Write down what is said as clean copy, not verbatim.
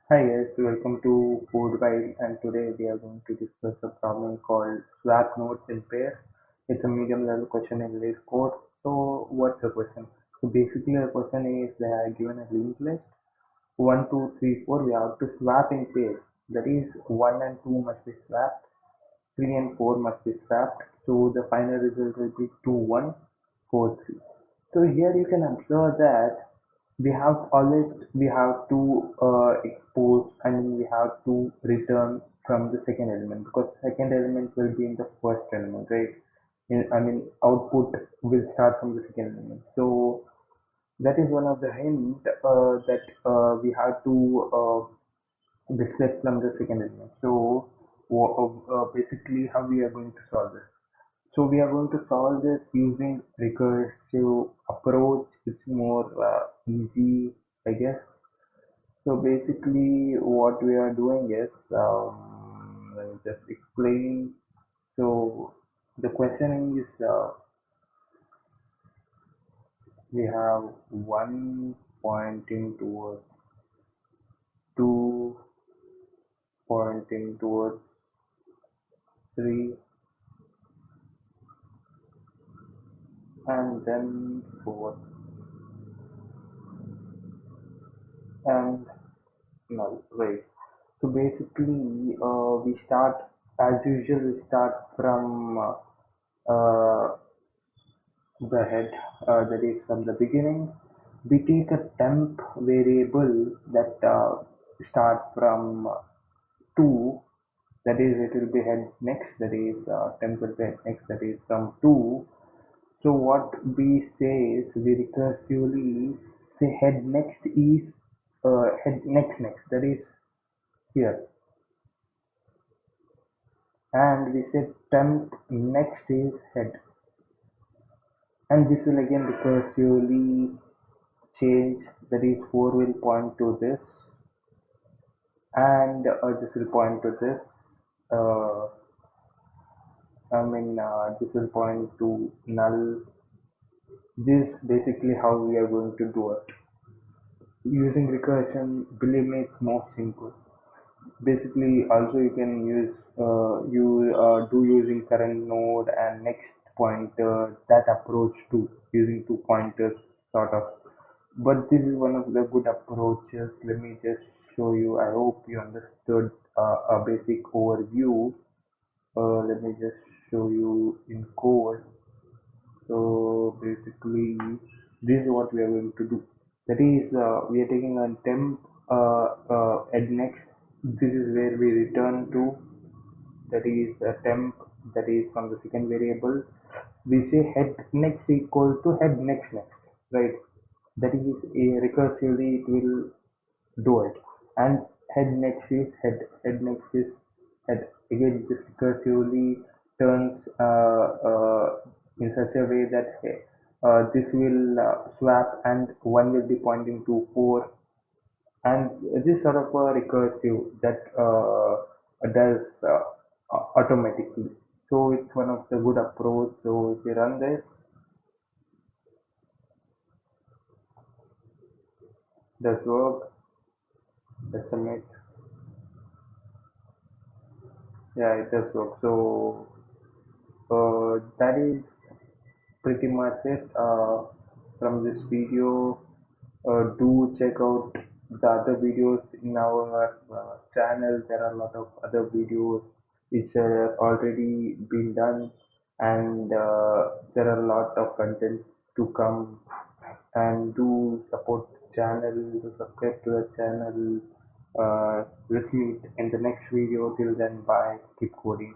Hi guys, welcome to Code Guide, and today we are going to discuss a problem called swap nodes in pairs. It's a medium level question in lead code. So what's the question? So basically the question is they are given a linked list 1, 2, 3, 4. We have to swap in pairs. That is 1 and 2 must be swapped, 3 and 4 must be swapped. So the final result will be 2, 1, 4, 3. So here you can observe that we have to expose and we have to return from the second element, because second element will be in the first element, right? Output will start from the second element. So that is one of the hint that we have to display from the second element. So basically how we are going to solve this? So we are going to solve this using recursive approach. It's more easy, I guess. So basically what we are doing is, let me just explain. So the questioning is, we have 1 pointing towards 2 pointing towards 3 and then 4 and null, right? So basically, we start as usual. We start from the head, that is from the beginning. We take a temp variable that start from 2, that is it will be head next, that is temp will be head next, that is from 2. So what we say is we recursively say head next is head next, that is here, and we say temp next is head, and this will again recursively change, that is 4 will point to this, and this will point to this, uh, this will point to null. This is basically how we are going to do it using recursion. Believe me, it's more simple. Basically also you can use you do using current node and next pointer, that approach too, using two pointers sort of. But this is one of the good approaches. Let me just show you. I hope you understood a basic overview. Let me just show you in code. So basically this is what we are going to do. That is, we are taking a temp at next. This is where we return to, that is a temp, that is from the second variable. We say head next equal to head next, right? That is a recursively it will do it, and head next is head next is head. Again this recursively turns in such a way that this will swap and 1 will be pointing to 4, and this sort of a recursive that does automatically. So it's one of the good approach. So if you run this, does work. Let's submit. Yeah, it does work. So that is pretty much it from this video. Do check out the other videos in our channel. There are a lot of other videos which are already been done, and there are a lot of contents to come. And do support the channel, do subscribe to the channel. Let's meet in the next video. Till then, bye, keep coding.